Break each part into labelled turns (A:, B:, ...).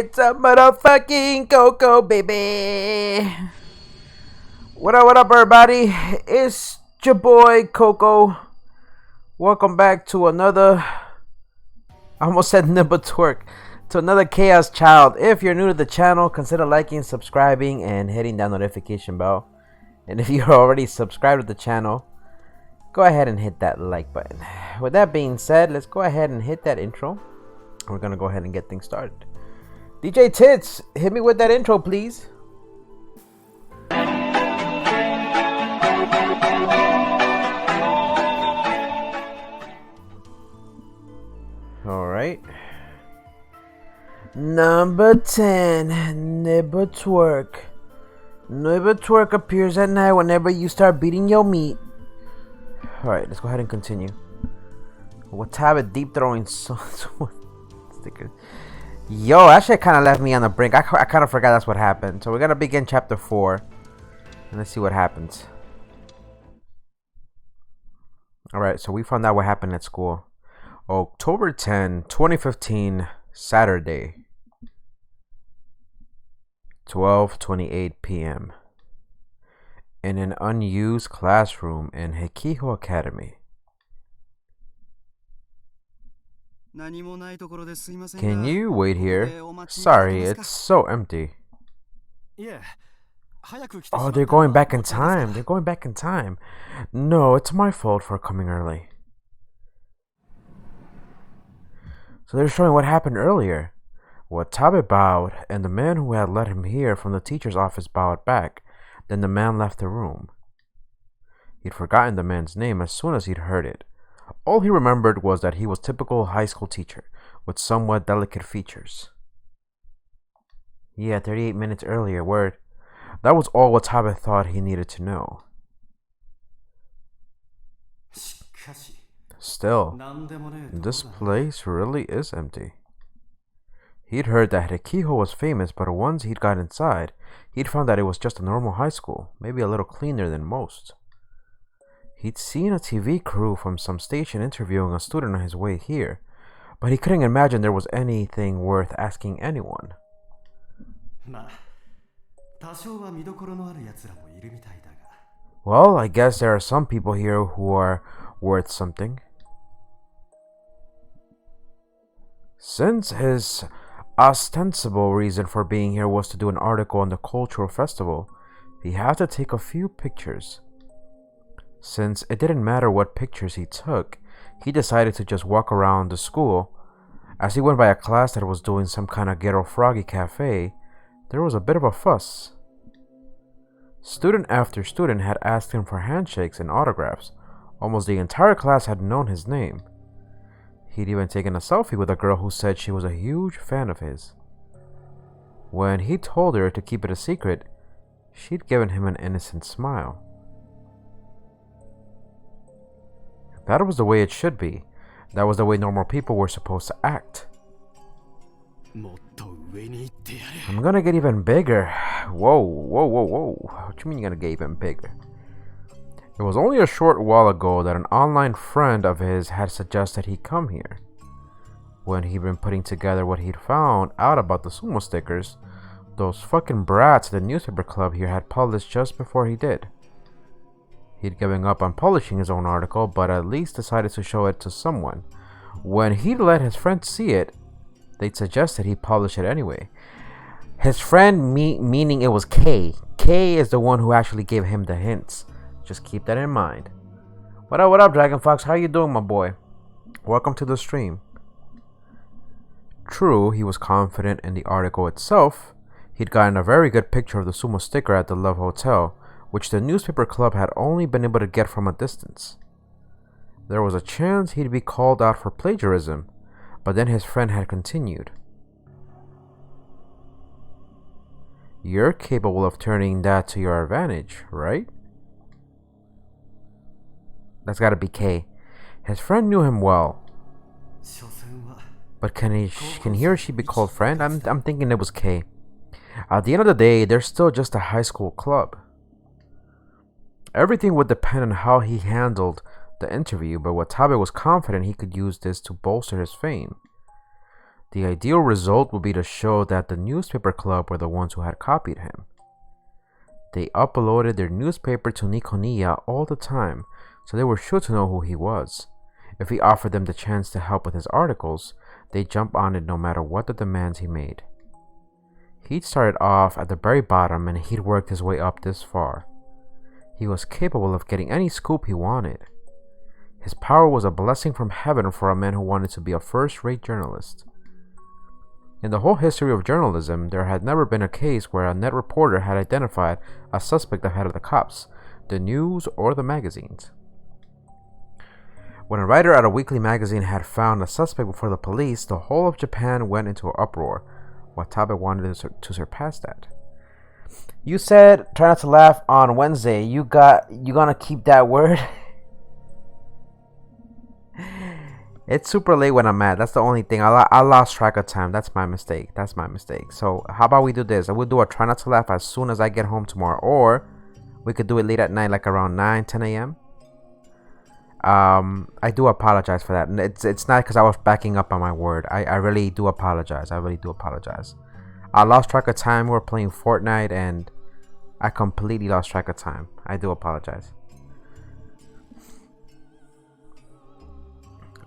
A: It's a motherfucking Coco, baby. What up, everybody? It's your boy, Coco. Welcome back to another, I almost said nibble twerk, to another Chaos Child. If you're new to the channel, consider liking, subscribing, and hitting that notification bell. And if you're already subscribed to the channel, go ahead and hit that like button. With that being said, let's go ahead and hit that intro. We're gonna go ahead and get things started. DJ Tits, hit me with that intro, please. Alright. Number 10, Nibble Twerk. Nibble Twerk appears at night whenever you start beating your meat. Alright, let's go ahead and continue. What type of deep throwing stickers? Yo, that shit kind of left me on the brink. I kind of forgot that's what happened. So we're going to begin chapter 4. And let's see what happens. Alright, so we found out what happened at school. October 10, 2015, Saturday. 12:28 p.m. in an unused classroom in Hekiho Academy. Can you wait here? Sorry, it's so empty. Oh, they're going back in time. They're going back in time. No, it's my fault for coming early. So they're showing what happened earlier. Watabe bowed, and the man who had let him hear from the teacher's office bowed back. Then the man left the room. He'd forgotten the man's name as soon as he'd heard it. All he remembered was that he was a typical high school teacher, with somewhat delicate features. Yeah, 38 minutes earlier, word. That was all Watabe thought he needed to know. Still, this place really is empty. He'd heard that Hekiho was famous, but once he'd got inside, he'd found that it was just a normal high school, maybe a little cleaner than most. He'd seen a TV crew from some station interviewing a student on his way here, but he couldn't imagine there was anything worth asking anyone. Well, I guess there are some people here who are worth something. Since his ostensible reason for being here was to do an article on the cultural festival, he had to take a few pictures. Since it didn't matter what pictures he took, he decided to just walk around the school. As he went by a class that was doing some kind of ghetto froggy cafe, there was a bit of a fuss. Student after student had asked him for handshakes and autographs. Almost the entire class had known his name. He'd even taken a selfie with a girl who said she was a huge fan of his. When he told her to keep it a secret, she'd given him an innocent smile. That was the way it should be. That was the way normal people were supposed to act. I'm gonna get even bigger. Whoa. What you mean you're gonna get even bigger? It was only a short while ago that an online friend of his had suggested he come here. When he'd been putting together what he'd found out about the sumo stickers, those fucking brats at the newspaper club here had published just before he did. He'd given up on publishing his own article, but at least decided to show it to someone. When he'd let his friends see it, they'd suggested he publish it anyway. His friend, meaning it was K. K is the one who actually gave him the hints. Just keep that in mind. What up, Dragon Fox? How you doing, my boy? Welcome to the stream. True, he was confident in the article itself. He'd gotten a very good picture of the sumo sticker at the Love Hotel, which the newspaper club had only been able to get from a distance. There was a chance he'd be called out for plagiarism, but then his friend had continued. You're capable of turning that to your advantage, right? That's gotta be K. His friend knew him well. But can he or she be called friend? I'm thinking it was K. At the end of the day, they're still just a high school club. Everything would depend on how he handled the interview, but Watabe was confident he could use this to bolster his fame. The ideal result would be to show that the newspaper club were the ones who had copied him. They uploaded their newspaper to Nikoniya all the time, so they were sure to know who he was. If he offered them the chance to help with his articles, they'd jump on it no matter what the demands he made. He'd started off at the very bottom and he'd worked his way up this far. He was capable of getting any scoop he wanted. His power was a blessing from heaven for a man who wanted to be a first-rate journalist. In the whole history of journalism, there had never been a case where a net reporter had identified a suspect ahead of the cops, the news, or the magazines. When a writer at a weekly magazine had found a suspect before the police, the whole of Japan went into an uproar. Watabe wanted to surpass that. You said try not to laugh on Wednesday. You gonna keep that word? It's super late when I'm mad. That's the only thing. I lost track of time. That's my mistake. So how about we do this? I will do a try not to laugh as soon as I get home tomorrow, or we could do it late at night, like around 9-10 a.m. I do apologize for that. It's not because I was backing up on my word. I really do apologize. I lost track of time. We were playing Fortnite and I completely lost track of time. I do apologize.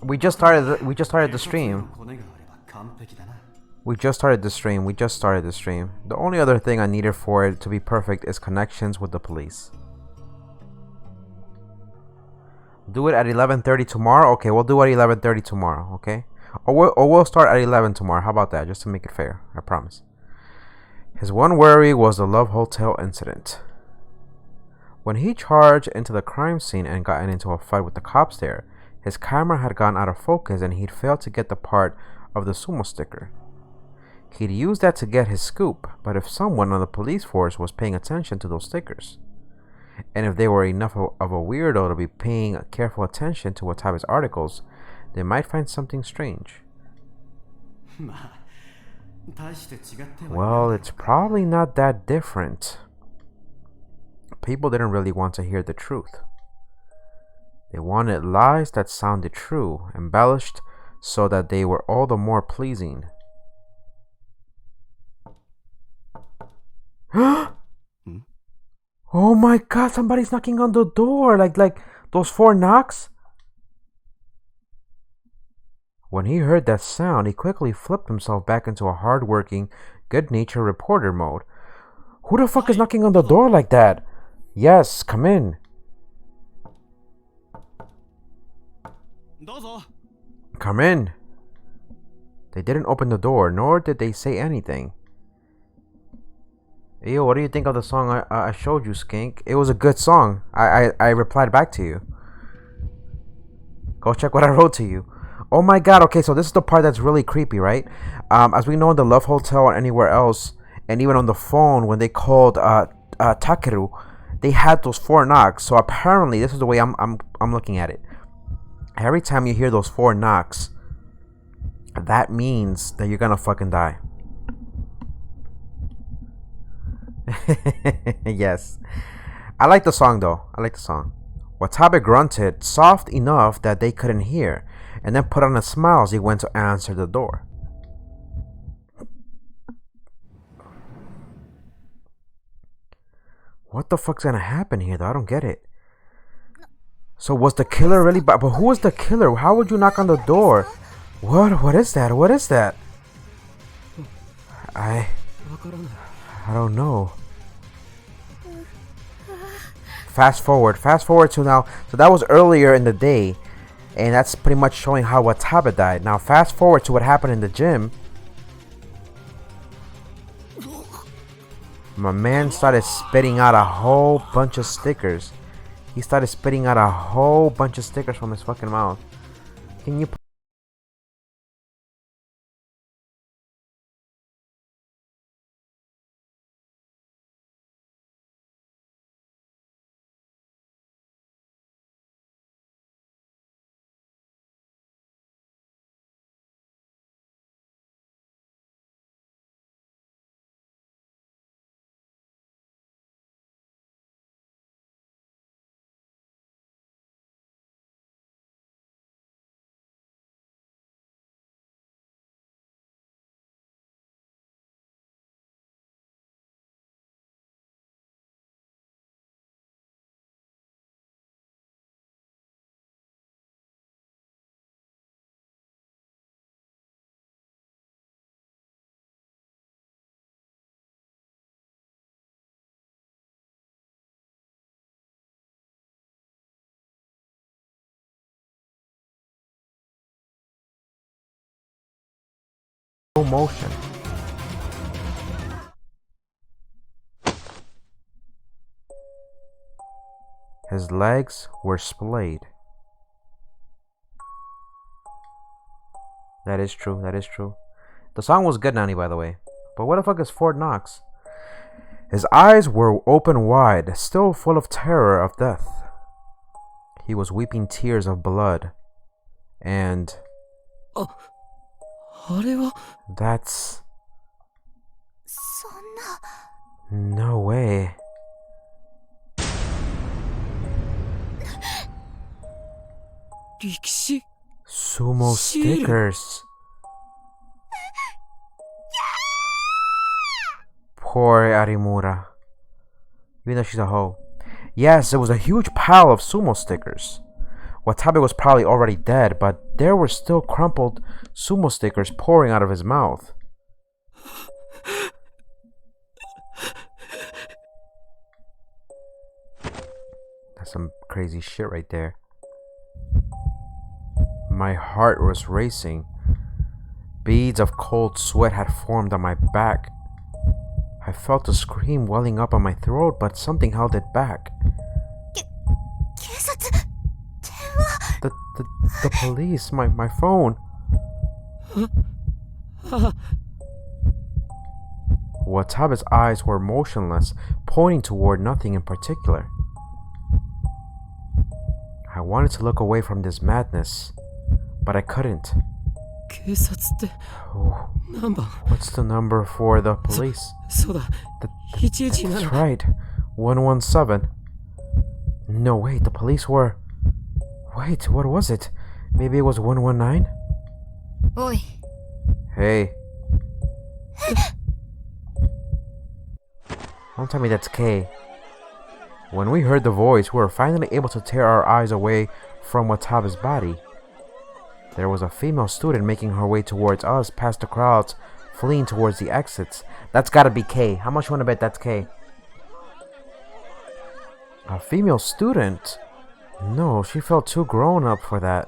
A: We just started the stream. We just started the stream. The only other thing I needed for it to be perfect is connections with the police. Do it at 11:30 tomorrow. Okay, we'll do it at 11:30 tomorrow. Okay, or we'll start at 11 tomorrow. How about that? Just to make it fair. I promise. His one worry was the Love Hotel incident. When he charged into the crime scene and gotten into a fight with the cops there, his camera had gone out of focus and he'd failed to get the part of the sumo sticker. He'd used that to get his scoop, but if someone on the police force was paying attention to those stickers, and if they were enough of a weirdo to be paying careful attention to Watabe's articles, they might find something strange. Well, it's probably not that different. People didn't really want to hear the truth. They wanted lies that sounded true, embellished so that they were all the more pleasing. Oh my god, somebody's knocking on the door, like those 4 knocks. When he heard that sound, he quickly flipped himself back into a hard-working, good-natured reporter mode. Who the fuck is knocking on the door like that? Yes, come in. Come in. They didn't open the door, nor did they say anything. Yo, what do you think of the song I showed you, Skink? It was a good song. I replied back to you. Go check what I wrote to you. Oh my god, okay, so this is the part that's really creepy, right? As we know in the Love Hotel or anywhere else, and even on the phone when they called Takeru, they had those 4 knocks. So apparently this is the way I'm looking at it. Every time you hear those 4 knocks, that means that you're gonna fucking die. Yes. I like the song though. Watabe grunted, soft enough that they couldn't hear, and then put on a smile as he went to answer the door. What the fuck's gonna happen here though? I don't get it. So was the killer really but who was the killer? How would you knock on the door? What is that? I don't know. Fast forward to now. So that was earlier in the day, and that's pretty much showing how Watabe died. Now fast forward to what happened in the gym. My man started spitting out a whole bunch of stickers. He started spitting out a whole bunch of stickers from his fucking mouth. Can you motion. His legs were splayed. That is true, that is true. The song was good, Nani, by the way. But what the fuck is Fort Knox? His eyes were open wide, still full of terror of death. He was weeping tears of blood. And... that's... no way. Sumo stickers. Poor Arimura. Even though she's a hoe. Yes, it was a huge pile of sumo stickers. Watabe was probably already dead, but there were still crumpled sumo stickers pouring out of his mouth. That's some crazy shit right there. My heart was racing. Beads of cold sweat had formed on my back. I felt a scream welling up on my throat, but something held it back. The police, my phone. Watabe's eyes were motionless, pointing toward nothing in particular. I wanted to look away from this madness, but I couldn't. Oh, what's the number for the police? That's right, 117. No, wait, the police were... Wait, what was it? Maybe it was 119?
B: Oi.
A: Hey. Don't tell me that's K. When we heard the voice, we were finally able to tear our eyes away from Watabe's body. There was a female student making her way towards us, past the crowds, fleeing towards the exits. That's gotta be K. How much you wanna bet that's K? A female student? No, she felt too grown up for that.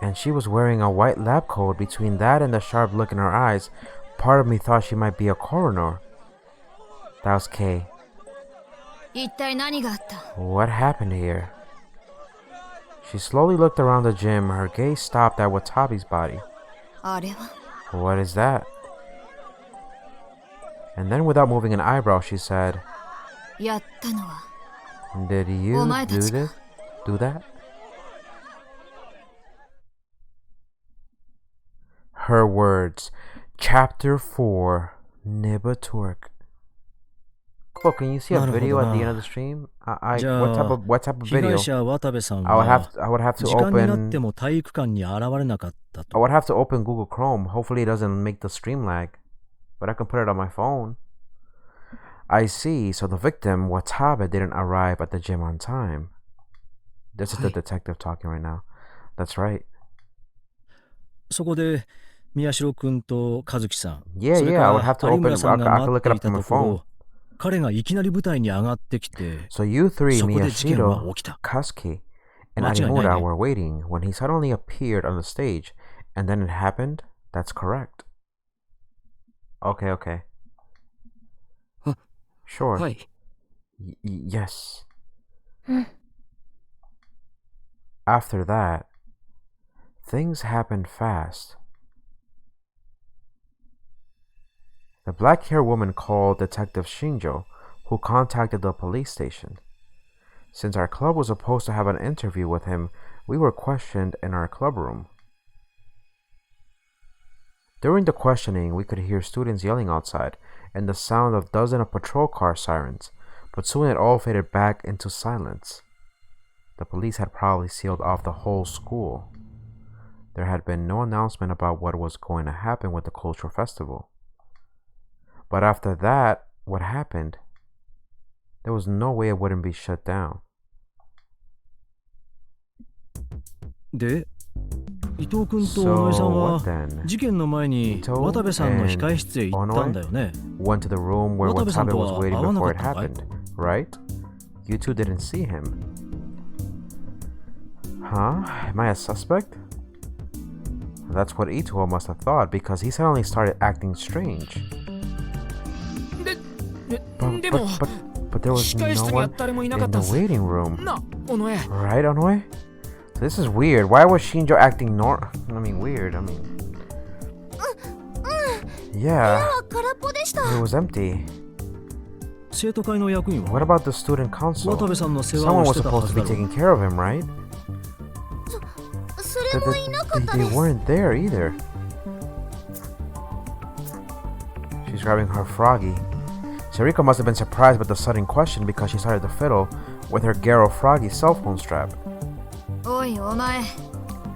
A: And she was wearing a white lab coat. Between that and the sharp look in her eyes, part of me thought she might be a coroner. That was K. What happened here? She slowly looked around the gym. Her gaze stopped at Watabe's body. What is that? And then without moving an eyebrow, she said, did you do that? Her words. Chapter 4. Nibba Twerk. Cool, can you see a video at the end of the stream? What type of video? I would have to open Google Chrome. Hopefully it doesn't make the stream lag. But I can put it on my phone. I see, so the victim, Watabe, didn't arrive at the gym on time. This is the detective talking right now. That's right. Yeah, I would have to open, I could look it up on my phone. So you three, Miyashiro, Kasuki, and Arimura were waiting when he suddenly appeared on the stage, and then it happened? That's correct. Okay. Sure. Yes. After that, things happened fast. The black-haired woman called Detective Shinjo, who contacted the police station. Since our club was supposed to have an interview with him, we were questioned in our club room. During the questioning, we could hear students yelling outside and the sound of dozens of patrol car sirens, but soon it all faded back into silence. The police had probably sealed off the whole school. There had been no announcement about what was going to happen with the cultural festival. But after that, what happened? There was no way it wouldn't be shut down. So what then? Ito and Onoe went to the room where Watabe was waiting before it happened, right? You two didn't see him. Huh? Am I a suspect? That's what Ito must have thought, because he suddenly started acting strange. But there was no one in the waiting room. Right, Onoe? So this is weird. Why was Shinjo acting weird? Yeah, it was empty. What about the student council? Someone was supposed to be taking care of him, right? They weren't there either. She's grabbing her froggy. Sarika must have been surprised by the sudden question because she started to fiddle with her Garo froggy cell phone strap.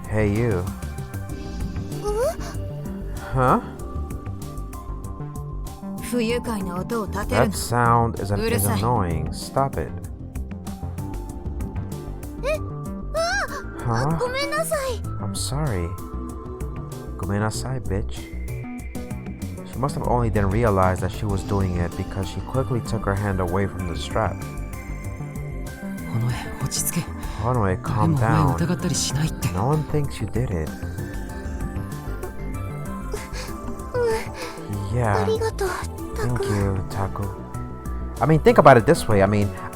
A: Hey you. Huh? That sound is annoying. Stop it. Huh? I'm sorry. Gomenasai, bitch. She must have only then realized that she was doing it because she quickly took her hand away from the strap. Onoe, calm down. No one thinks you did it. Yeah. Thank you, Taku. Think about it this way.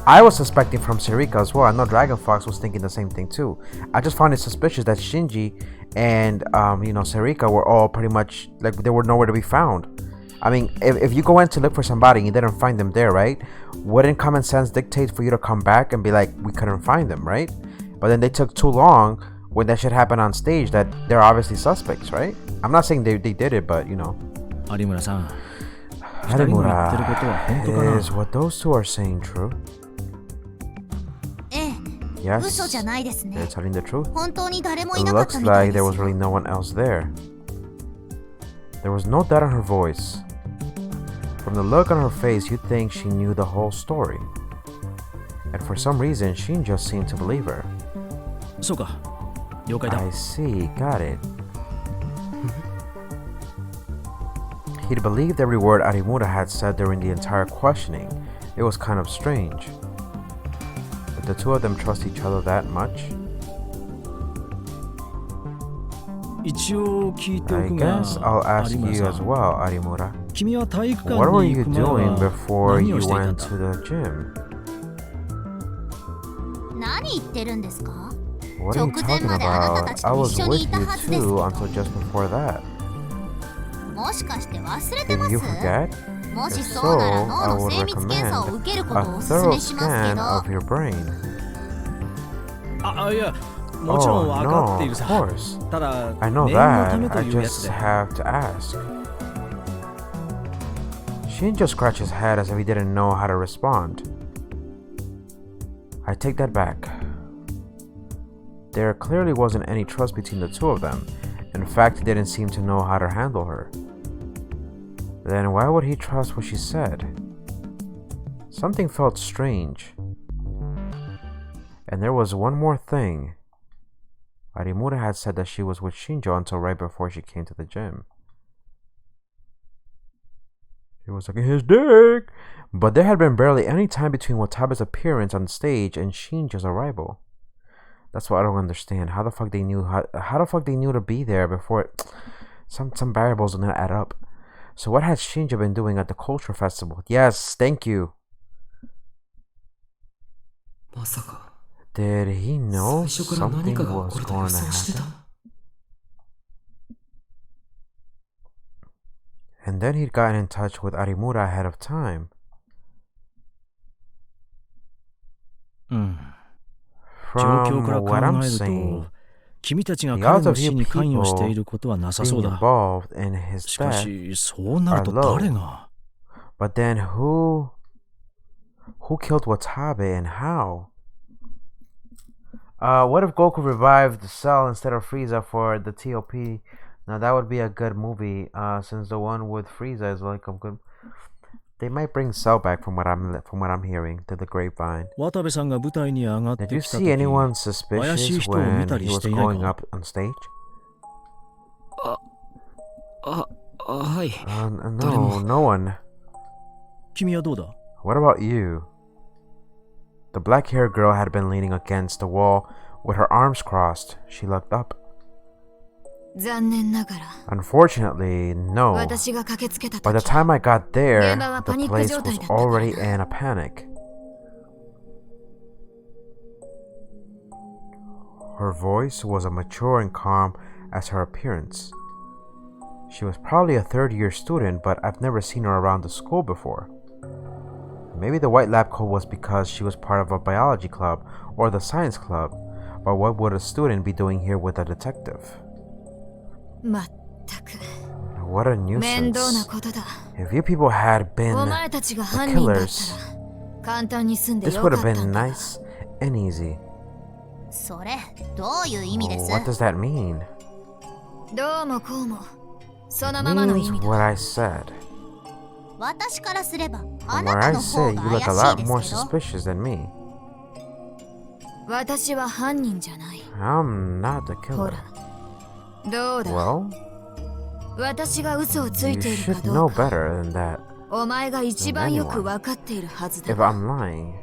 A: I was suspecting from Sarika as well. I know Dragon Fox was thinking the same thing too. I just found it suspicious that Shinji and Sarika were all pretty much like they were nowhere to be found. If you go in to look for somebody and you didn't find them there, right? Wouldn't common sense dictate for you to come back and be like, we couldn't find them, right? But then they took too long when that shit happened on stage that they're obviously suspects, right? I'm not saying they did it, but Harimura, is what those two are saying true? Yes, they're telling the truth. It looks like there was really no one else there. There was no doubt in her voice. From the look on her face, you'd think she knew the whole story. And for some reason, Shin just seemed to believe her. I see, got it. He'd believed every word Harimura had said during the entire questioning. It was kind of strange. Did the two of them trust each other that much? I guess I'll ask you as well, Harimura. What were you doing before you went to the gym? What are you talking about? I was with you too until just before that. Did you forget? If so, I would recommend a thorough scan of your brain. Oh, no, of course. I know that. I just have to ask. Shinjo scratched his head as if he didn't know how to respond. I take that back. There clearly wasn't any trust between the two of them. In fact, he didn't seem to know how to handle her. Then why would he trust what she said? Something felt strange. And there was one more thing. Harimura had said that she was with Shinjo until right before she came to the gym. She was sucking his dick! But there had been barely any time between Watabe's appearance on stage and Shinjo's arrival. That's what I don't understand. How the fuck they knew to be there before some variables don't add up. So what had Shinjo been doing at the culture festival? Yes, thank you. Did he know something was going to happen? And then he'd gotten in touch with Harimura ahead of time. From what I'm saying, the odds of you people being involved in his death are low. But then who killed Watabe and how? What if Goku revived Cell instead of Frieza for the TOP? Now that would be a good movie, since the one with Frieza is like a good. They might bring Cell back from what I'm hearing to the grapevine. Did you see anyone suspicious when he was going up on stage? No, no one. What about you? The black-haired girl had been leaning against the wall with her arms crossed. She looked up. Unfortunately, no. By the time I got there, the place was already in a panic. Her voice was as mature and calm as her appearance. She was probably a third-year student, but I've never seen her around the school before. Maybe the white lab coat was because she was part of a biology club or the science club, but what would a student be doing here with a detective? What a nuisance. If you people had been the killers, this would have been nice and easy. What does that mean? It means what I said. From what I say, you look a lot more suspicious than me. I'm not the killer. Well, you should know better than that. Than anyone. If I'm lying.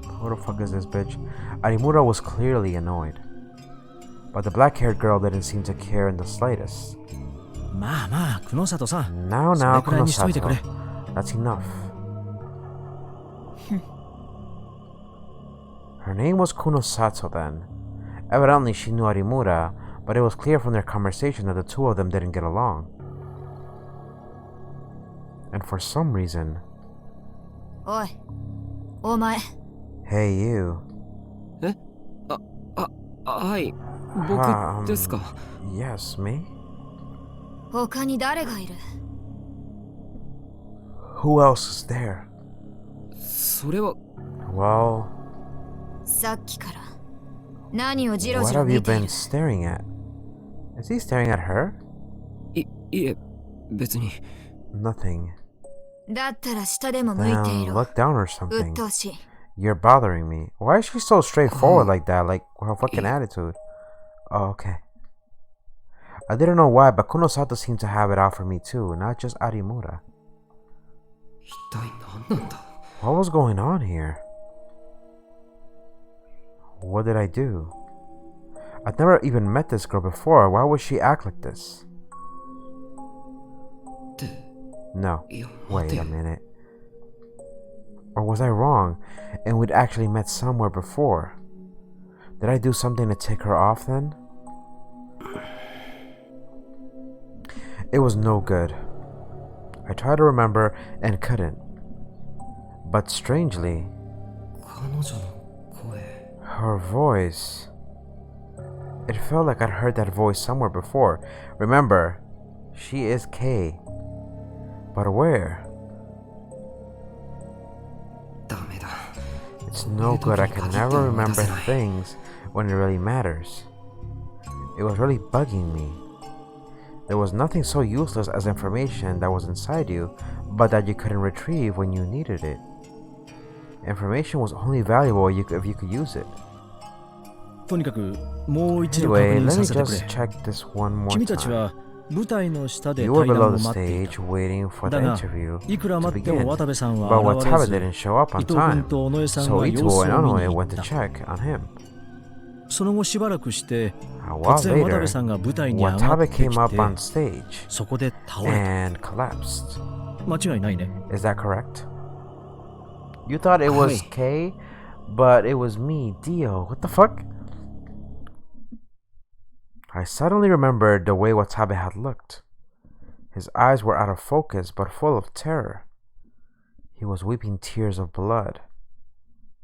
A: Who the fuck is this bitch? Arimura was clearly annoyed. But the black-haired girl didn't seem to care in the slightest. Now, Kunosato. That's enough. Her name was Kunosato then. Evidently she knew Arimura, but it was clear from their conversation that the two of them didn't get along. And for some reason... Hey, you. Yes, me? Who else is there? Well... What have you been staring at? Is he staring at her? Nothing. Then look down or something. You're bothering me. Why is she so straightforward like that? Like her fucking attitude. Oh, okay. I didn't know why, but Kunosato seemed to have it out for me too, not just Arimura. What was going on here? What did I do? I've never even met this girl before. Why would she act like this? No. Wait a minute. Or was I wrong, and we'd actually met somewhere before? Did I do something to tick her off then? It was no good. I tried to remember and couldn't. But strangely, her voice... It felt like I'd heard that voice somewhere before. Remember, she is K. But where? It's no good. I can never remember things when it really matters. It was really bugging me. There was nothing so useless as information that was inside you, but that you couldn't retrieve when you needed it. Information was only valuable if you could use it. Anyway, let me just check this one more time. You were below the stage waiting for the interview to begin, but Watabe didn't show up on time, so Ito and Onoe went to check on him. A while later, Watabe came up on stage and collapsed. Is that correct? You thought it was K, but it was me, Dio. What the fuck? I suddenly remembered the way Watabe had looked. His eyes were out of focus, but full of terror. He was weeping tears of blood.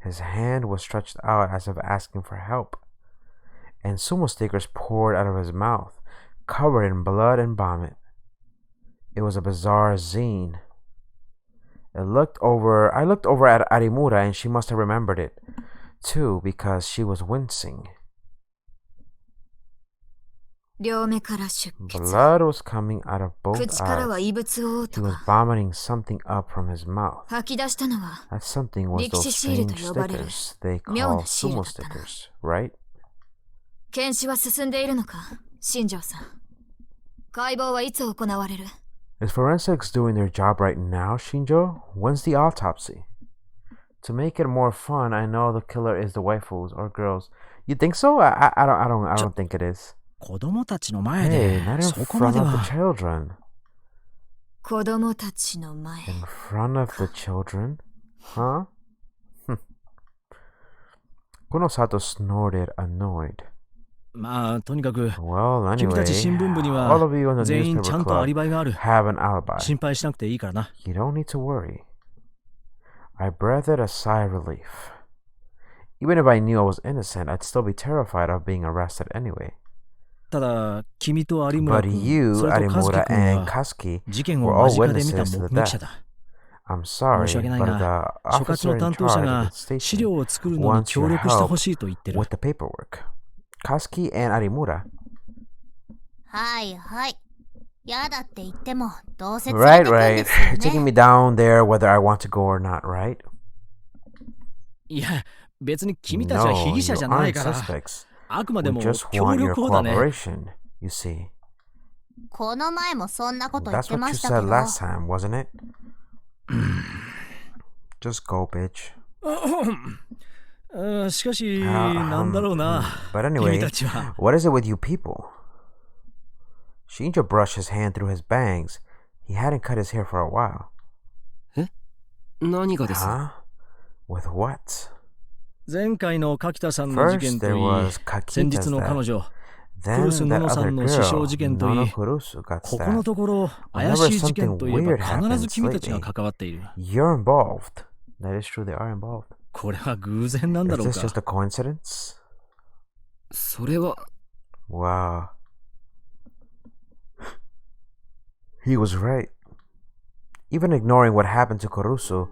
A: His hand was stretched out as if asking for help, and sumo stickers poured out of his mouth, covered in blood and vomit. It was a bizarre scene. I looked over at Arimura, and she must have remembered it, too, because she was wincing. Blood was coming out of both eyes. He was vomiting something up from his mouth. That something was those strange stickers they call sumo stickers, right? Is forensics doing their job right now, Shinjo? When's the autopsy? To make it more fun, I know the killer is the waifus or girls. You think so? I don't think it is.
B: 子供たちの前
A: Hey,
B: で
A: not in
B: そこま
A: front
B: で
A: of the
B: は。
A: children.
C: 子供たちの前。
A: In front of the children? Huh? Kunosato snorted, annoyed.
B: まあとにかく
A: Well,
B: 君たち
A: anyway,
B: 新聞部に
A: all
B: は
A: of you in the
B: 全員ちゃ
A: newspaper
B: んとアリ
A: club
B: バイがある。
A: have an alibi.
B: 心配しなくていいからな。
A: You don't need to worry. I breathed a sigh of relief. Even if I knew I was innocent, I'd still be terrified of being arrested anyway.
B: ただ君と有村
A: But
B: 君
A: you,
B: それと和樹
A: Arimura
B: 君
A: and
B: は
A: Kaski
B: 事件
A: were
B: を
A: all
B: 間近で見た
A: witnesses to
B: 目
A: the
B: 撃者
A: death.
B: だ。
A: I'm
B: 申
A: sorry,
B: し訳ない
A: but
B: が
A: the
B: 所轄
A: officer
B: の
A: in
B: 担当者
A: charge
B: が
A: of the
B: 資
A: station
B: 料を作るのに
A: wants
B: 協
A: your
B: 力してほ
A: help
B: しいと言ってる。
A: with the paperwork. Kaski and Arimura.
D: はいはい。やだって言ってもどうせ連
A: Right,
D: れてくん
A: right.
D: ですよ
A: You're taking
D: ね。
A: me down there whether I want to go or not, right?
B: いや別に君たちは被
A: No,
B: 疑者
A: you
B: じゃない
A: aren't
B: から
A: suspects.
B: あくまで
A: We
B: も
A: just
B: 協
A: want your
B: 力をだね。
A: cooperation, you see.
D: この前もそんなこと言っ
A: That's
D: て
A: what
D: ま
A: you
D: したけ
A: said
D: ど。
A: last time, wasn't it? Just go, bitch.
B: しかしなんだろうな。
A: But
B: 君
A: anyway,
B: たちは。
A: what is it with you people? Shinjo brushed his hand through his bangs. He hadn't cut his hair for a while.
E: 何がです？
A: Huh? With what?
B: 前回の柿田さんの事
A: First
B: 件と
A: there
B: いい、
A: was
B: 先日
A: Kakita's
B: の彼
A: death.
B: 女、
A: Then
B: 古巣の
A: that
B: のさ
A: other
B: んの死傷
A: girl,
B: 事件とい
A: Nono
B: い、
A: Kurusu, got
B: ここの
A: stabbed.
B: ところ怪
A: Whenever
B: しい事件といえば
A: something weird
B: 必ず
A: happens
B: 君たちが
A: lately,
B: 関わっている。
A: You're involved. That is true, they are involved.
B: これは偶然なんだ
A: Is
B: ろう
A: this just
B: か。
A: a coincidence?
E: それは
A: Wow. He was right. Even ignoring what happened to Kurusu,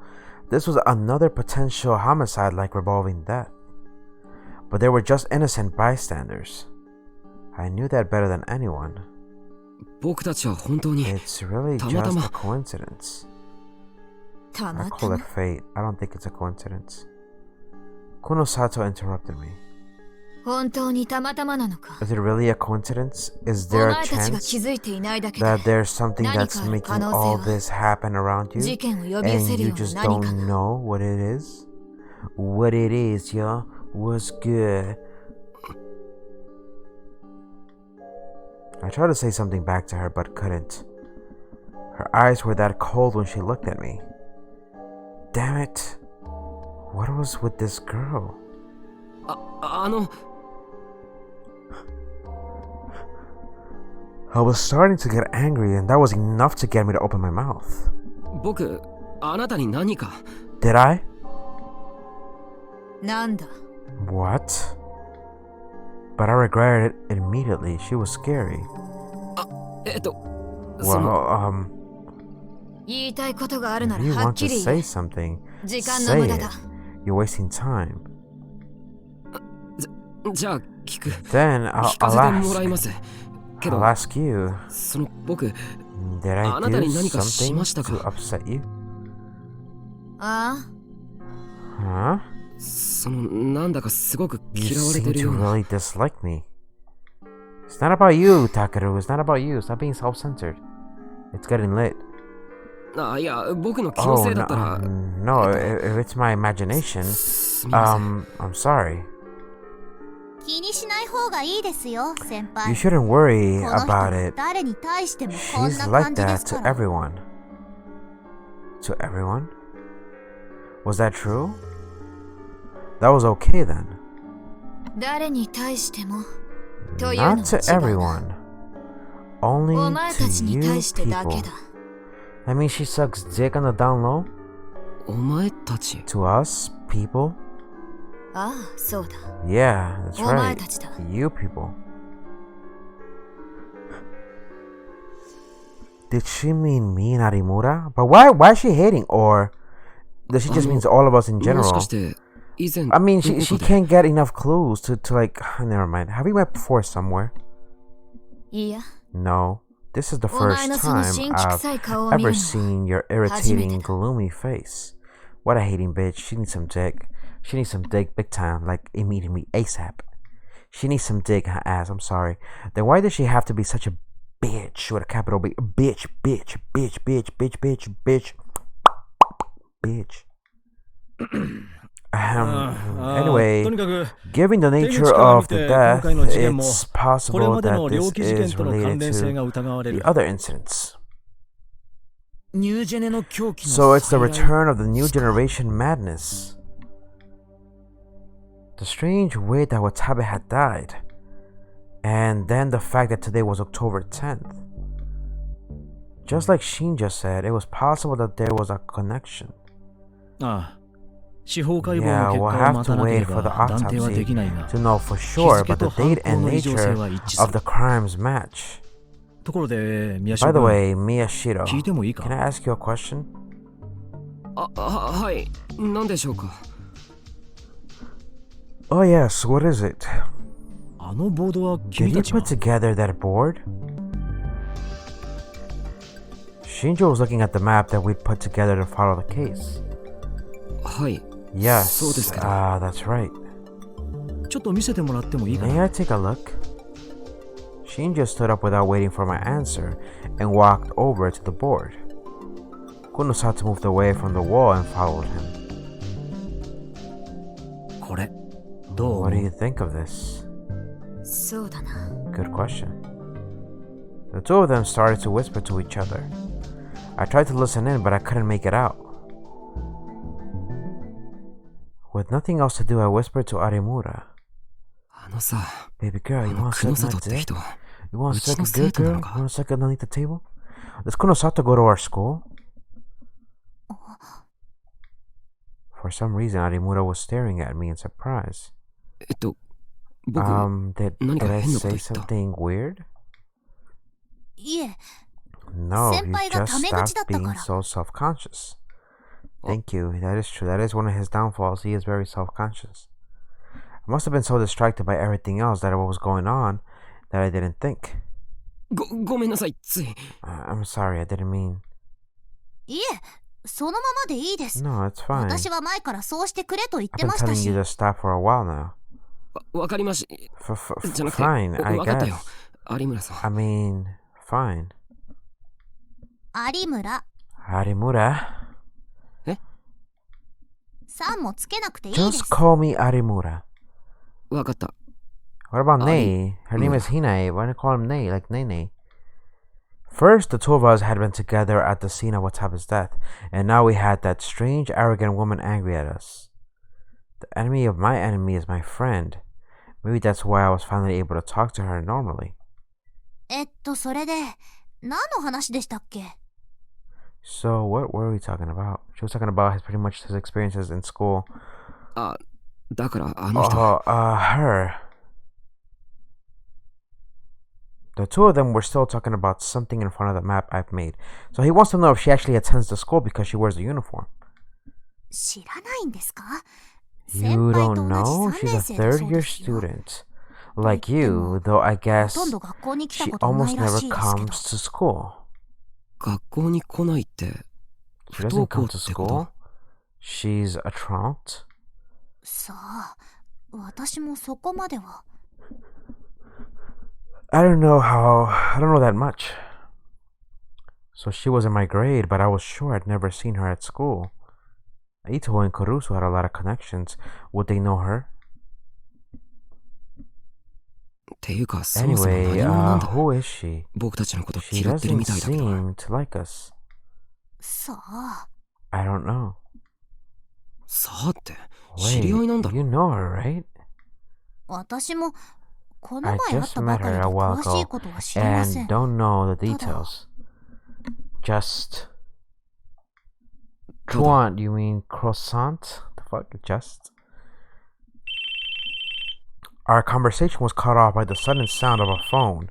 A: this was another potential homicide like revolving death. But they were just innocent bystanders. I knew that better than anyone.
E: 僕たちは本当に
A: It's really
E: たまた
A: just
E: ま
A: a coincidence.
C: た
A: I
C: また
A: call
C: ま
A: it fate. I don't think it's a coincidence. Kunosato interrupted me.
C: 本当にたまたまなのか。
A: Is it really a coincidence? Is
C: お
A: there a
C: 前たちが
A: chance
C: 気づいていないだけで
A: that there's something
C: 何
A: that's
C: かある
A: making
C: 可能性
A: all
C: は
A: this happen around you?
C: 事件を呼び寄せ
A: And
C: る
A: you
C: よう
A: just
C: な何か
A: don't
C: が。
A: know what it is? What it is, y'all? What's good? I tried to say something back to her, but couldn't. Her eyes were that cold when she looked at me. Damn it. What was with this girl?
E: あの
A: I was starting to get angry, and that was enough to get me to open my mouth.
E: 僕あなたに何か
A: Did I?
C: なんだ
A: What? But I regretted it immediately. She was scary.
E: その
A: Well,
C: 言いたいことがあるな
A: if
C: ら
A: you
C: はっ
A: want
C: き
A: to
C: り
A: say
C: 言え。
A: something,
C: 時間の
A: say
C: 無駄
A: it.
C: だ。
A: You're wasting time.
E: じゃあ聞く
A: Then
E: 聞かせてもらい
A: I'll
E: ますけ
A: I'll
E: ど
A: ask you.
E: その僕
A: Did I
E: あなた
A: do
E: に何かし
A: something
E: ましたか
A: to upset you?
C: あ
A: Huh?
E: そのなんだかすごく
A: You
E: 嫌われ
A: seem
E: てる
A: to
E: ような
A: really dislike me. It's not about you, Takeru. It's not about you. Stop being self-centered. It's getting lit.
E: あいや僕の気の
A: Oh
E: せいだ
A: no,
E: ったら
A: no. If it's my imagination,
E: すみません
A: I'm sorry.
D: 気にしない方がいいですよ、先
A: You
D: 輩。
A: shouldn't worry
D: この人
A: about it.
D: 誰に対してもこん
A: She's
D: な
A: like
D: 感じで
A: that
D: す
A: to
D: から。
A: everyone. To everyone? Was that true? That was okay then.
C: 誰に対してもというの
A: Not to
C: は違うな。
A: everyone. Only
C: お前たち
A: to
C: に
A: you
C: 対してだ
A: people.
C: けだ。
A: I mean, she sucks dick on the down low.
E: お前たち
A: To us, people.
C: ああ、そうだ。
A: Yeah, that's
C: お前
A: right.
C: たちだ。
A: You people. Did she mean me and Arimura? But why is she hating? Or does she just mean all of us in
E: もし
A: general?
E: かして以前
A: I mean,
E: ど
A: she
E: こ
A: she
E: かで
A: can't get enough clues to like. Never mind. Have we met before somewhere?
C: いや、
A: No. This is the
C: お前
A: first
C: のその
A: time
C: 新規
A: I've
C: 臭い顔を見る
A: ever
C: のは
A: seen your
C: 初めて
A: irritating,
C: だ。
A: gloomy face. What a hating bitch. She needs some dick. She needs some dick big time, like immediately ASAP. She needs some dick in her ass. I'm sorry. Then why does she have to be such a bitch with a capital B? Bitch. Anyway,
B: とにかく
A: given the
B: 手
A: nature
B: 口から見
A: of the
B: て今
A: death,
B: 回の事件も
A: it's
B: これ
A: possible
B: まで
A: that
B: の猟
A: this
B: 奇事件
A: is
B: との関
A: related
B: 連性
A: to
B: が疑われ
A: the
B: る。
A: other incidents.
B: ニュージェネの狂気の
A: So it's the
B: 再来
A: return of the new generation madness. The strange way that Watabe had died. And then the fact that today was October 10th. Just like Shinja said, it was possible that there was a connection.
B: ああ、司法解剖
A: Yeah,
B: の結
A: we'll
B: 果を
A: have
B: 待た
A: to
B: なけれ
A: wait for the
B: ば断定はで
A: autopsy
B: きないが、
A: to know for
B: 日
A: sure,
B: 付
A: but
B: と
A: the
B: 犯
A: date
B: 行
A: and
B: の異常性
A: nature
B: は一致す
A: of
B: る。
A: the crimes match.
B: ところで、宮
A: By
B: 代
A: the
B: 君、
A: way, Miyashiro,
B: 聞いてもいい
A: can
B: か？
A: I ask you a question?
E: はい。何でしょうか。
A: Oh yes, what is it?
B: あのボードは
A: Did
B: 君
A: you
B: たちが
A: put together that board? Shinjo was looking at the map that we'd put together to follow the case.
E: はい。
A: Yes,
E: そうですけど。
A: that's right.
B: ちょっと見せてもらってもいいか
A: May
B: な？
A: I take a look? Shinjo stood up without waiting for my answer and walked over to the board. Kunosato moved away from the wall and followed him.
B: これ、どう
A: What do
B: 思
A: you
B: う？
A: think of this?
C: そうだな。
A: Good question. The two of them started to whisper to each other. I tried to listen in, but I couldn't make it out. With nothing else to do, I whispered to Arimura.
E: あのさ、
A: Baby girl,
E: あ
A: you
E: の
A: want
E: 久
A: to
E: 野
A: suck
E: 里
A: my
E: って
A: dick?
E: 人、
A: You want to
E: うち
A: suck
E: の
A: a
E: 生
A: good
E: 徒な
A: girl?
E: の
A: You
E: か？
A: want to suck underneath the table? Does Kunosato go to our school? For some reason, Arimura was staring at me in surprise.
E: 僕、
A: Did
E: 何か
A: I
E: 変なこと
A: say
E: 言った？
A: something weird?
D: いえ、
A: No, you
D: 先輩が
A: just
D: タメ口
A: stopped
D: だったか
A: being
D: ら。
A: so self-conscious. Thank you. That is true. That is one of his downfalls. He is very self-conscious. I must have been so distracted by everything else that what was going on that I didn't think.
E: ごめんなさい、つい。
A: I'm sorry. I didn't mean.
D: いえ、そのままでいいです。
A: No, it's fine.
D: 私は前からそうしてくれと言っ
A: I've
D: て
A: been
D: ました
A: telling
D: し
A: you。to stop for a while now.
E: わかりまし。じゃなくて、
A: Fine, I
E: わかったよ
A: guess.。
E: 有村さん。
A: I mean, fine.
D: 有村
A: Arimura.
D: さんもつけなくていいです
A: Just。call me Arimura.
E: わかった。
A: What about Nei? Her name
E: Arimura.
A: is Hinae. Why don't you call him Nei, like Nene? First, the two of us had been together at the scene of Watabe's death, and now we had that strange, arrogant woman angry at us. The enemy of my enemy is my friend. Maybe that's why I was finally able to talk to her normally.
D: それで、何の話でしたっけ？
A: So, what were we talking about? She was talking about pretty much his experiences in school.
E: あ、だからあの人。
A: Her. The two of them were still talking about something in front of the map I've made. So he wants to know if she actually attends the school because she wears the uniform.
D: 知らないんですか？
A: You
D: 先輩と
A: don't
D: 同
A: know?
D: じ
A: She's a
D: 3年生だ
A: third
D: そう
A: year
D: ですよ。
A: student. Like you, though I
D: ほ
A: guess
D: とんど学校に来た
A: she
D: ことな
A: almost
D: いら
A: never
D: しいですけ
A: comes
D: ど。
A: to school.
E: 学校に来ないって、
A: She
E: 不
A: doesn't
E: 登校
A: come
E: っ
A: to
E: てこ
A: school.
E: と？
A: She's a truant.
D: さあ、私もそこまでは。
A: I don't know that much. So she was in my grade, but I was sure I'd never seen her at school. Ito and Kurusu had a lot of connections. Would they know her?
E: っていうか、そもそも
A: Anyway,
E: 何者なんだ？
A: who is she?
E: 僕たちのこと
A: She
E: 嫌ってる
A: doesn't
E: みたいだけど。
A: seem to like us.
D: さあ、
A: I don't know.
E: さあって、知り合いなん
A: Wait,
E: だろ？
A: you know her, right?
D: 私もこの
A: I
D: 前会っ
A: just
D: たば
A: met
D: かり
A: her
D: で
A: a while
D: 詳しい
A: ago
D: ことは知りませ
A: and
D: ん。
A: don't know the
D: ただ、
A: details. Just
E: ただ、
A: truant, you mean croissant? The fuck? Just? Our conversation was cut off by the sudden sound of a phone.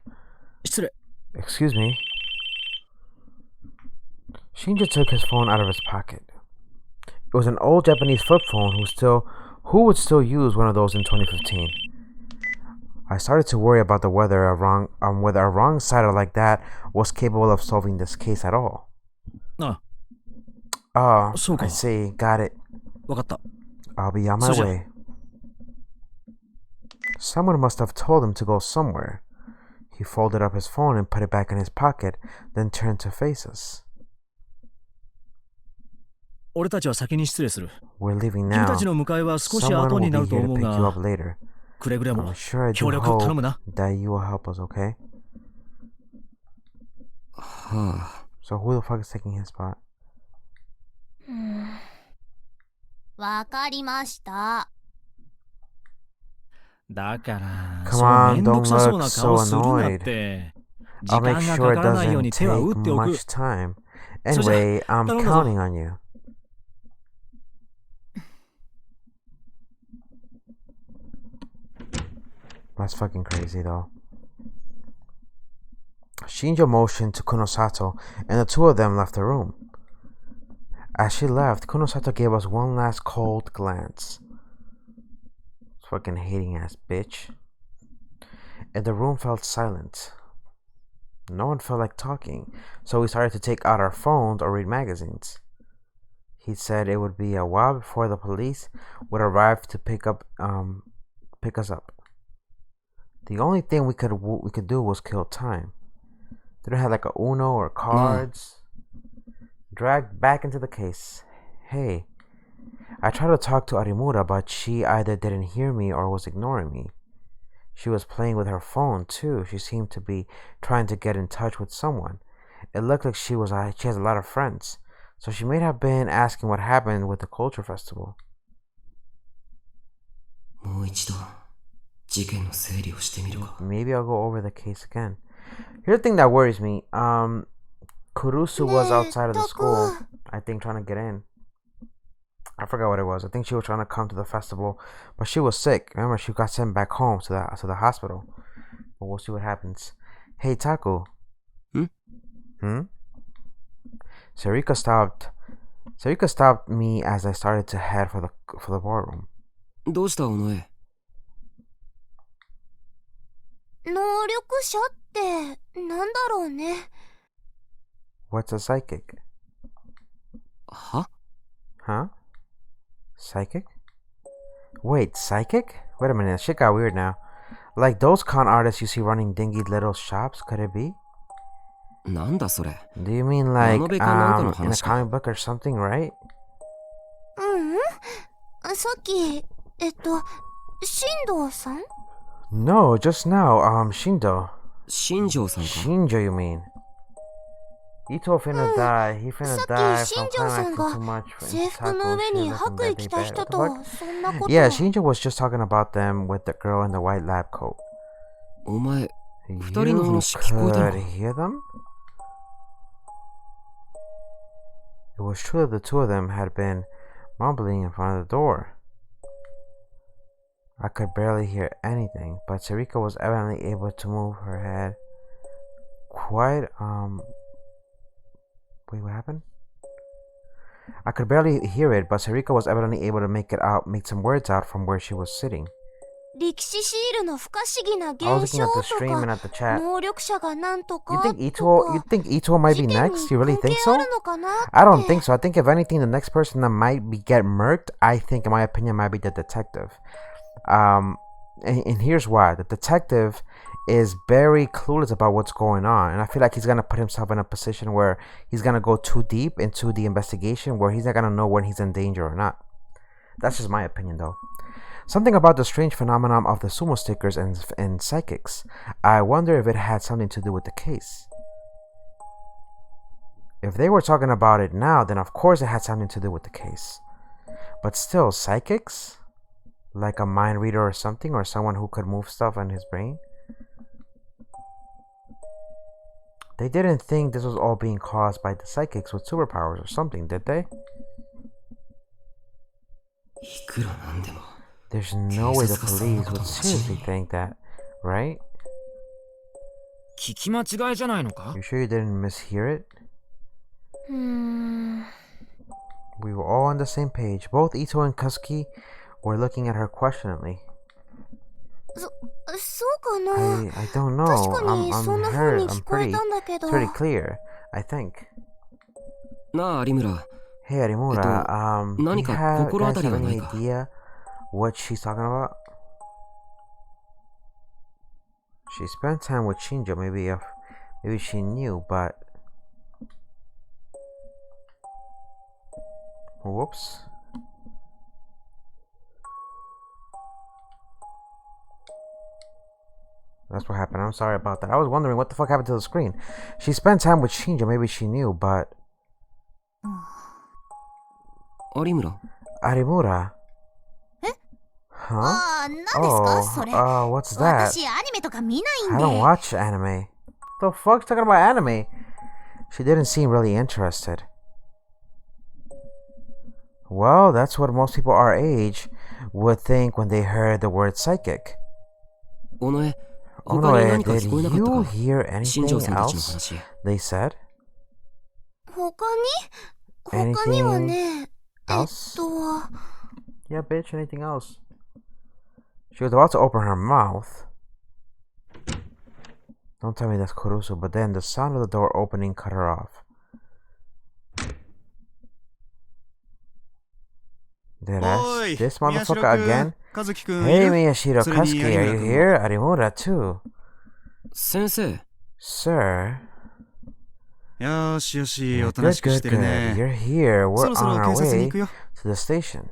B: 失礼。
A: Excuse me. Shinja took his phone out of his pocket. It was an old Japanese flip phone who would still use one of those in 2015. I started to worry about whether a wrong sider like that was capable of solving this case at all.
B: あ、
A: Oh,
B: そうか。
A: I see. Got it.
B: わかった。
A: I'll be on my
B: そうじゃ。
A: way. Someone must have told him to go somewhere. He folded up his phone and put it back in his pocket, then turned to face us.
B: 俺たちは先に失礼する。
A: We're leaving
B: 君た
A: now.
B: ちの迎えは少し
A: Someone
B: 後
A: will
B: に
A: be
B: なると
A: here to
B: 思う
A: pick you
B: が、
A: up later.
B: くれぐれ
A: I'm
B: も
A: sure I
B: 協
A: do
B: 力頼
A: hope
B: むな。
A: that you will help us, okay?
E: はあ、
A: So who the fuck is taking his spot?
D: わかりました。
B: だから、
A: Come
B: そう
A: on,
B: めんど
A: don't
B: くさそう
A: look
B: な
A: so
B: 顔するなっ
A: annoyed.
B: て。時
A: I'll make
B: 間が
A: sure
B: か
A: it
B: からないよう
A: doesn't
B: に手は
A: take
B: 打っておく。
A: much time.
B: それじゃ、
A: Anyway, I'm
B: 頼んだぞ。
A: counting on you. That's fucking crazy though. Shinjo motioned to Kunosato, and the two of them left the room. As she left, Kunosato gave us one last cold glance. Fucking hating ass bitch. And the room felt silent. No one felt like talking, so we started to take out our phones or read magazines. He said it would be a while before the police would arrive to pick us up. The only thing we could do was kill time. They don't have like a Uno or cards. Dragged back into the case. Hey, I tried to talk to Arimura, but she either didn't hear me or was ignoring me. She was playing with her phone too. She seemed to be trying to get in touch with someone. It looked like she has a lot of friends, so she may have been asking what happened with the culture festival.
E: もう一度事件の整理をしてみるか。
A: Maybe I'll go over the case again. Here's the thing that worries me. Kurusu was outside of the school, I think, trying to get in. I forgot what it was. I think she was trying to come to the festival, but she was sick. Remember, she got sent back home to the hospital. But we'll see what happens. Hey, Taku. Sarika stopped me as I started to head for the ballroom.
E: どうした尾上。
D: 能力者ってなんだろうね。
A: What's a psychic?
E: は？
A: Huh? Psychic? Wait, psychic? Wait a minute, shit got weird now. Like those con artists you see running dingy little shops, could it be?
E: なんだそれ。
A: Do you mean like
E: ラノベかなんかの
A: in a
E: 話か。
A: comic book or something, right?
D: さっき、新藤さん？
A: No, just now, Shindo.
E: 新庄さんか。
A: Shinjo, you mean? Ito finna die. He finna
D: さっ
A: die
D: き
A: from
D: 新庄さん
A: climaxing
D: が
A: too much
D: 制服の上に白衣着た人と
A: What the fuck?
D: そんなこと。
A: Yeah, Shinjo was just talking about them with the girl in the white lab coat.
E: お前、
A: You
E: 二人の話聞こえたのか？
A: could hear them? It was true that the two of them had been mumbling in front of the door. I could barely hear anything, but Sarika was evidently able to move her head quite, wait, what happened? I could barely hear it, but Sarika was evidently able to make some words out from where she was sitting.
D: 歴史シールの不可思議な
A: I was
D: 現
A: looking
D: 象
A: at
D: と
A: the stream and
D: か
A: at the chat.
D: 能力者がなんと
A: You
D: か
A: think
D: と
A: Ito
D: か
A: might
D: 事
A: be
D: 件
A: next?
D: に
A: You really
D: 関係
A: think
D: あ
A: so?
D: るのかなって。
A: I don't think so. I think if anything, the next person that might get murked, I think, in my opinion, might be the detective. And here's why. The detective is very clueless about what's going on, and I feel like he's gonna put himself in a position where he's gonna go too deep into the investigation, where he's not gonna know when he's in danger or not. That's just my opinion, though. Something about the strange phenomenon of the sumo stickers and psychics. I wonder if it had something to do with the case. If they were talking about it now, then of course it had something to do with the case. But still, psychics? Like a mind reader or something, or someone who could move stuff in his brain? They didn't think this was all being caused by the psychics with superpowers or something, did they?
E: いくらなんでも。
A: There's no way the police would seriously think that, right?
B: 聞き間違いじゃないのか？
A: You sure you didn't mishear it?
D: うーん。
A: We were all on the same page. Both Ito and Kusuki were looking at her questioningly.
D: そうかな。
A: I don't know.
D: 確かに
A: I'm
D: そんな風
A: hurt.
D: に
A: I'm
D: 聞こえ
A: pretty
D: たんだけど。
A: pretty clear, I think.
E: なあ、有村。
A: Hey, Arimura, do you
E: 何か
A: guys
E: 心当たり
A: have
E: はない
A: any
E: か？
A: idea what she's talking about? She spent time with Shinjo. Maybe she knew, but Whoops. That's what happened. I'm sorry about that. I was wondering what the fuck happened to the screen. She spent time with Shinjo. Maybe she knew, but...
B: Arimura.
A: Arimura?
D: え
A: Huh?
D: ああ、何ですかそれ。
A: What's that?
D: 私アニメとか見ないん
A: I
D: で。
A: don't watch anime. The fuck's talking about anime? She didn't seem really interested. Well, that's what most people our age would think when they heard the word psychic.
B: 尾上、
A: Oh
B: 他に
A: no,
B: 何か
A: did
B: 聞こえなかった
A: you
B: か
A: hear
B: 新庄
A: anything
B: さんたちの
A: else
B: 話。
A: they said?
D: 他にはね、
A: else? Yeah, bitch, anything else? She was about to open her mouth. Don't tell me that's Kurusu, but then the sound of the door opening cut her off. Did I? This motherfucker again? Hey, Miyashiro Kazuki, are you here? Arimura, too.
B: 先生。
A: Sir?
F: よしよし、
A: Yeah,
F: おとな
A: good,
F: しく
A: good,
F: してる
A: good.
F: ね。
A: You're here.
F: そ
A: We're
F: ろそ
A: on
F: ろ
A: our
F: 警察に
A: way
F: 行くよ。
A: to the station.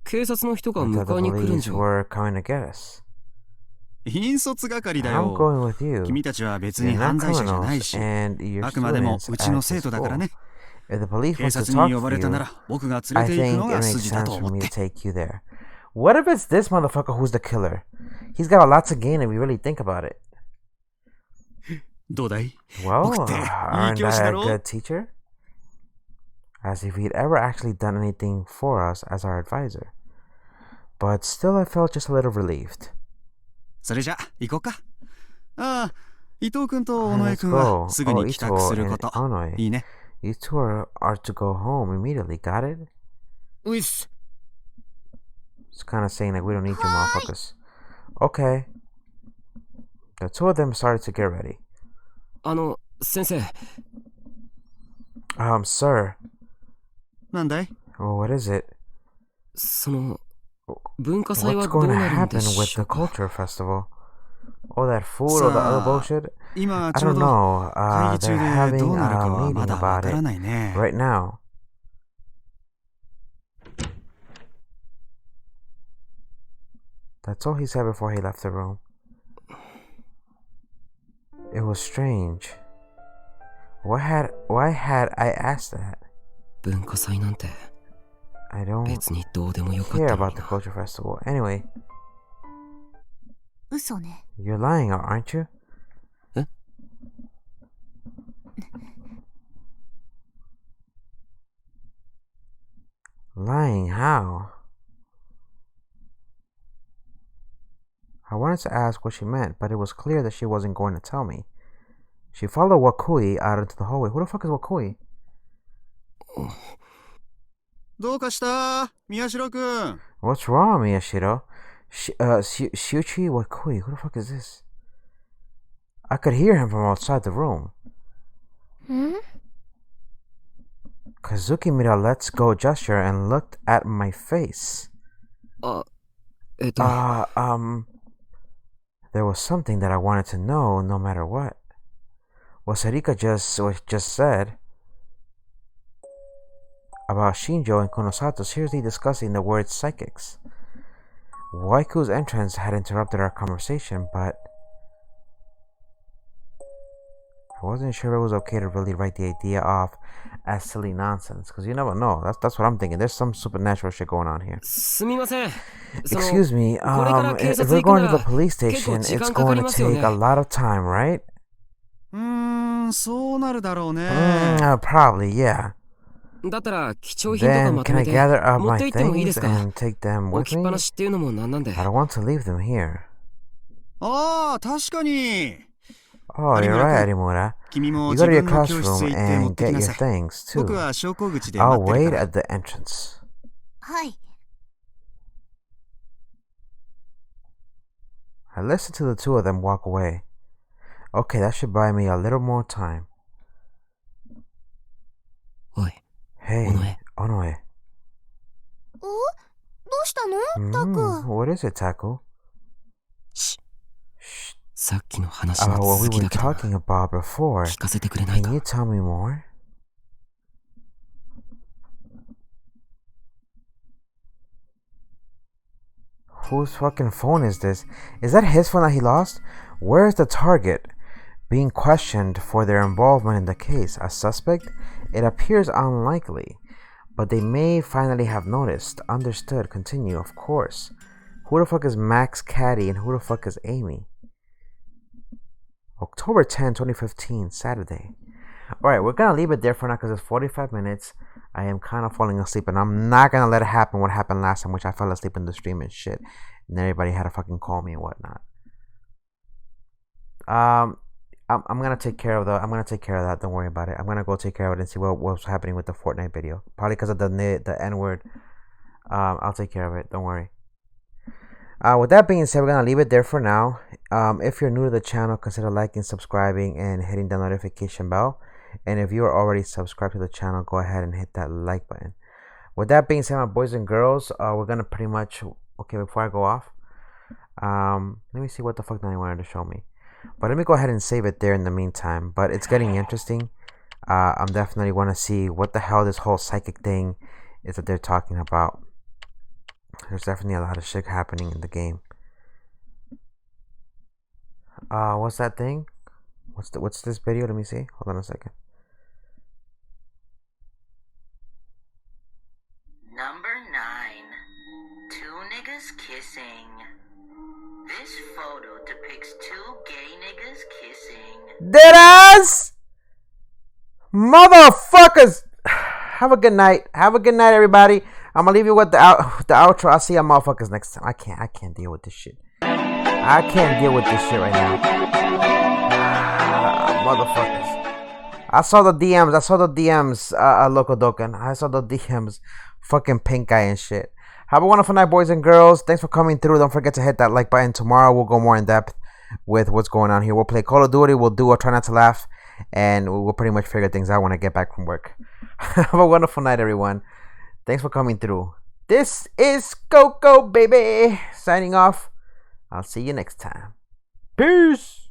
B: 警察の人が
A: I thought
B: 迎
A: the
B: えに来るんじ
A: police
B: ゃ。
A: were coming to get us.
F: 引率係だ
A: I'm
F: よ。
A: going with you.
F: 君たちは別
A: You're
F: に
A: not
F: 犯罪者じゃない
A: criminals,
F: し、
A: and you're
F: あくまでも
A: students
F: うちの
A: at
F: 生
A: the
F: 徒だから
A: school.
F: ね。
A: If the police
F: 警
A: wants to
F: 察に
A: talk
F: 呼ば
A: to
F: れたな
A: you,
F: ら僕が
A: I
F: 連れて行く
A: think
F: の
A: it
F: が
A: makes
F: 筋だ
A: sense
F: と
A: for
F: 思っ
A: me to
F: て。
A: take you there. What if it's this motherfucker who's the killer? He's got a lot to gain if we really think about it.
F: どうだい？
A: Well,
F: 僕っていい
A: aren't
F: 教師
A: I
F: だ
A: a
F: ろ？
A: good teacher? As if he'd ever actually done anything for us as our advisor. But still, I felt just a little relieved.
F: それじゃ行こうか。ああ、伊藤君と尾
A: Alright,
F: 上
A: let's
F: 君は
A: go.
F: すぐ
A: Oh,
F: に帰宅するこ
A: Ito
F: と。
A: and Onoe.
F: いいね。
A: You two are to go home immediately, got it?
B: ういっす。
A: It's kind of saying like we don't need you motherfuckers. Okay. The two of them started to get ready.
B: 先生。
A: Sir.
F: なんだい？
A: Well, what is it?
B: その、文化祭
A: What's
B: はどう
A: going to
B: なるん
A: happen
B: で
A: with
B: し
A: the
B: ょうか。
A: culture festival? All that food, all the other bullshit?
F: 今
A: I
F: ちょう
A: don't
F: ど
A: know.
F: 会議
A: They're
F: 中で
A: having
F: どうなるか
A: a
F: はま
A: meeting
F: だわ
A: about
F: から
A: it
F: ないね。
A: right now. That's all he said before he left the room. It was strange. Why had I asked that?
B: 文化祭なんて
A: I don't
B: 別にどうでもよかっ
A: care
B: たの
A: about
B: に
A: the
B: な。
A: culture festival. Anyway,
D: 嘘ね。
A: you're lying, aren't you?
B: え？
A: Lying how? I wanted to ask what she meant, but it was clear that she wasn't going to tell me. She followed Wakui out into the hallway. Who the fuck is Wakui?
F: どうかした宮代君。
A: What's wrong, Miyashiro? Shuchi Wakui. Who the fuck is this? I could hear him from outside the room.
C: ん
A: Kazuki made a let's go gesture and looked at my face.
B: あ、
A: There was something that I wanted to know no matter what. What Sarika just said about Shinjo and Konosato seriously discussing the word psychics. Waiku's entrance had interrupted our conversation, but I wasn't sure it was okay to really write the idea off as silly nonsense, because you never know. That's what I'm thinking. There's some supernatural shit going on here.
B: すみません。その
A: Excuse me,
B: これから
A: if
B: 警
A: we're
B: 察行く
A: going
B: な
A: to
B: ら
A: the police
B: 結構
A: station,
B: 時
A: it's
B: 間かか
A: going
B: り
A: to
B: ますよ
A: take
B: ね。
A: a lot of time, right?
F: そうなるだろうね。
A: Probably, yeah.
B: だったら貴重品とか
A: Then
B: まと
A: can I
B: めて
A: gather up
B: 持っ
A: my
B: て行ってもいいで
A: things
B: すか。
A: and take them
B: 置
A: with
B: きっぱ
A: me?
B: なしっていうのもなんなんで。
A: I don't want to leave them here.
F: ああ、確かに。
A: Oh, you're right, Arimura.
F: 君も
A: You
F: 自
A: go to your
F: 分の教室へ
A: classroom
F: 行って持っ
A: and
F: てき
A: get
F: な
A: your
F: さい。
A: things
F: 僕
A: too.
F: は昇降口で
A: I'll
F: 待ってる
A: wait
F: から。
A: at the entrance.
D: はい。
A: I listened to the two of them walk away. Okay, that should buy me a little more time.
B: おい、
A: Hey,
B: Onoe.
A: Onoe.
D: おどうしたのタク。
A: What is it, Taku?
B: し、
A: Shh.
B: さっきの話の
A: What
B: 続
A: we
B: き
A: were
B: だけどな。
A: talking about before.
B: 聞かせてくれない
A: Can
B: か。
A: you tell me more? Whose fucking phone is this? Is that his phone that he lost? Where is the target being questioned for their involvement in the case? A suspect? It appears unlikely, but they may finally have noticed. Understood. Continue. Of course. Who the fuck is Max Caddy and who the fuck is Amy? October 10, 2015, Saturday. Alright, we're gonna leave it there for now because it's 45 minutes. I am kind of falling asleep and I'm not gonna let it happen what happened last time, which I fell asleep in the stream and shit. And everybody had to fucking call me and whatnot. I'm gonna take care of that. Don't worry about it. I'm gonna go take care of it and see what's happening with the Fortnite video. Probably because of the N-word. I'll take care of it. Don't worry. With that being said, we're gonna leave it there for now. If you're new to the channel, consider liking, subscribing, and hitting the notification bell. And if you are already subscribed to the channel, go ahead and hit that like button. With that being said, my boys and girls, we're gonna pretty much, okay, before I go off, let me see what the fuck they wanted to show me. But let me go ahead and save it there in the meantime. But it's getting interesting. I'm definitely want to see what the hell this whole psychic thing is that they're talking about. There's definitely a lot of shit happening in the game. What's that thing? What's this video? Let me see. Hold on a second.
G: Number 9. Two niggas kissing. This photo depicts two gay niggas kissing.
A: Deadass! Motherfuckers! Have a good night. Have a good night, everybody. I'm gonna leave you with the outro. I'll see you motherfuckers next time. I can't deal with this shit. I can't deal with this shit right now. Motherfuckers. I saw the DMs, Loco Doken. I saw the DMs, fucking pink guy and shit. Have a wonderful night, boys and girls. Thanks for coming through. Don't forget to hit that like button. Tomorrow we'll go more in depth with what's going on here. We'll play Call of Duty. We'll do a Try Not to Laugh. And we'll pretty much figure things out when I get back from work. Have a wonderful night, everyone. Thanks for coming through. This is Coco, baby. Signing off. I'll see you next time. Peace.